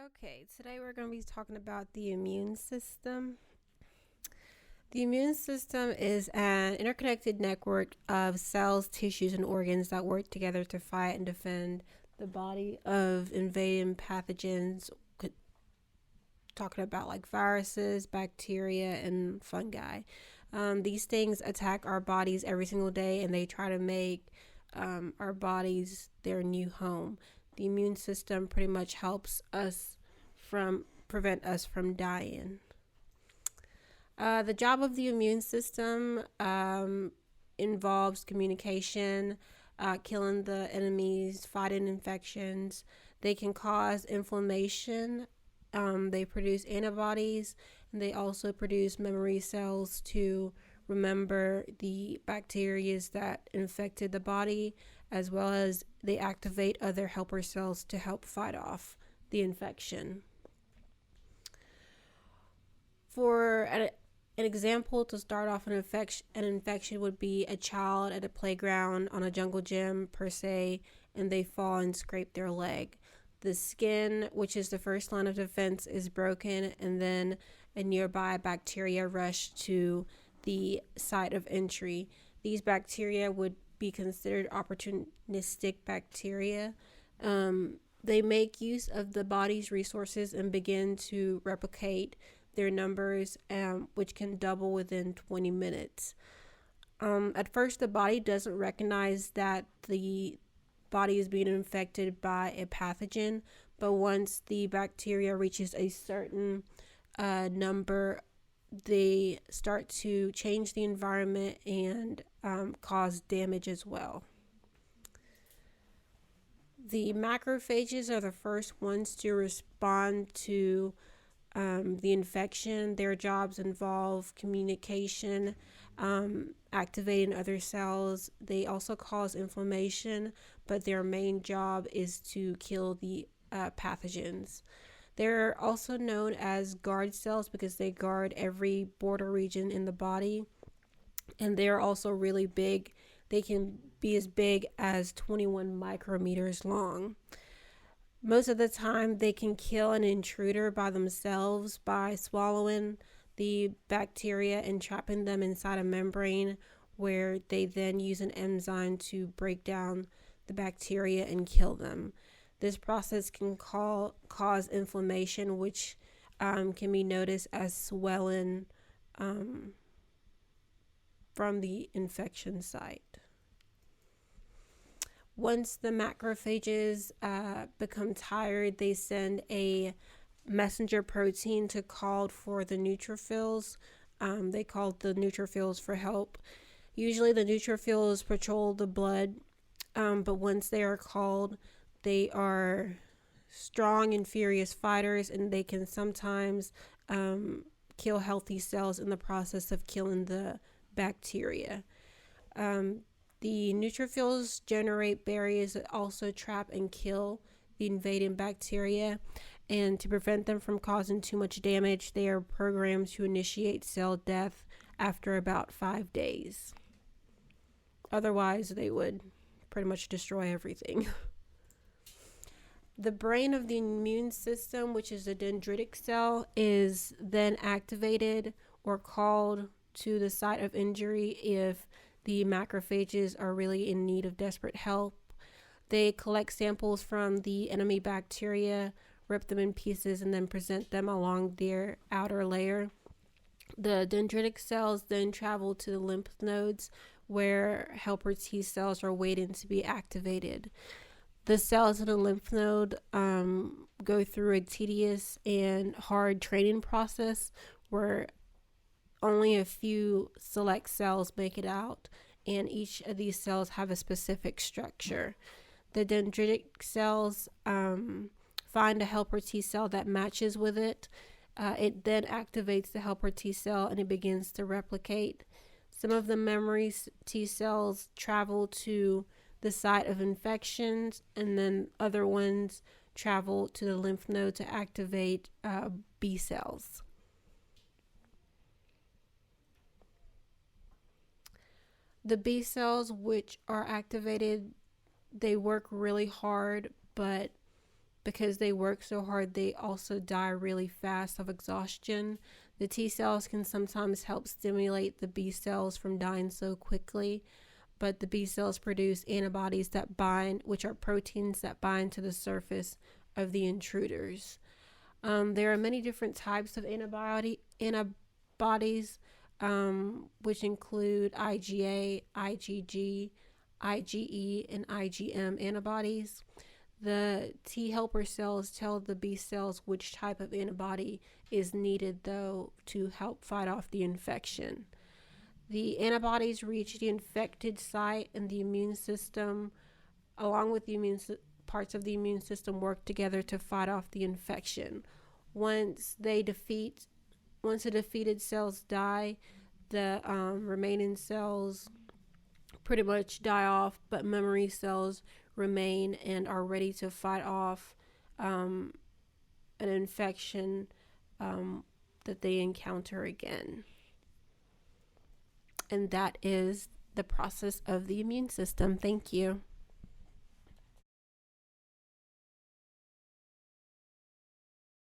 Okay, today we're going to be talking about the immune system. The immune system is an interconnected network of cells, tissues, and organs that work together to fight and defend the body of invading pathogens, talking about like viruses, bacteria, and fungi. These things attack our bodies every single day and they try to make our bodies their new home. The immune system pretty much helps us from prevent us from dying. The job of the immune system involves communication, killing the enemies, fighting infections. They can cause inflammation. They produce antibodies, and they also produce memory cells to remember the bacteria that infected the body, as well as they activate other helper cells to help fight off the infection. For an example to start off an infection would be a child at a playground on a jungle gym per se, and they fall and scrape their leg. The skin, which is the first line of defense, is broken, and then a nearby bacteria rush to the site of entry. These bacteria would be considered opportunistic bacteria. They make use of the body's resources and begin to replicate their numbers, which can double within 20 minutes. At first, the body doesn't recognize that the body is being infected by a pathogen, but once the bacteria reaches a certain number, they start to change the environment and cause damage as well. The macrophages are the first ones to respond to the infection. Their jobs involve communication, activating other cells. They also cause inflammation, but their main job is to kill the pathogens. They're also known as guard cells because they guard every border region in the body, and they're also really big. They can be as big as 21 micrometers long. Most of the time, they can kill an intruder by themselves by swallowing the bacteria and trapping them inside a membrane, where they then use an enzyme to break down the bacteria and kill them. This process can cause inflammation, which can be noticed as swelling from the infection site. Once the macrophages become tired, they send a messenger protein to call for the neutrophils. They call the neutrophils for help. Usually the neutrophils patrol the blood, but once they are called, they are strong and furious fighters, and they can sometimes kill healthy cells in the process of killing the bacteria. The neutrophils generate barriers that also trap and kill the invading bacteria, and to prevent them from causing too much damage, they are programmed to initiate cell death after about 5 days. Otherwise, they would pretty much destroy everything. The brain of the immune system, which is a dendritic cell, is then activated or called to the site of injury if the macrophages are really in need of desperate help. They collect samples from the enemy bacteria, rip them in pieces, and then present them along their outer layer. The dendritic cells then travel to the lymph nodes, where helper T cells are waiting to be activated. The cells in a lymph node go through a tedious and hard training process where only a few select cells make it out, and each of these cells have a specific structure. The dendritic cells find a helper T cell that matches with it. It then activates the helper T cell and it begins to replicate. Some of the memory T cells travel to the site of infections, and then other ones travel to the lymph node to activate B cells. The B cells, which are activated, they work really hard, but because they work so hard, they also die really fast of exhaustion. The T cells can sometimes help stimulate the B cells from dying so quickly, but the B cells produce antibodies that bind, which are proteins that bind to the surface of the intruders. There are many different types of antibodies, which include IgA, IgG, IgE, and IgM antibodies. The T helper cells tell the B cells which type of antibody is needed, though, to help fight off the infection. The antibodies reach the infected site, and the immune system, along with the parts of the immune system, work together to fight off the infection. Once the defeated cells die, the remaining cells pretty much die off, but memory cells remain and are ready to fight off an infection that they encounter again. And that is the process of the immune system. Thank you.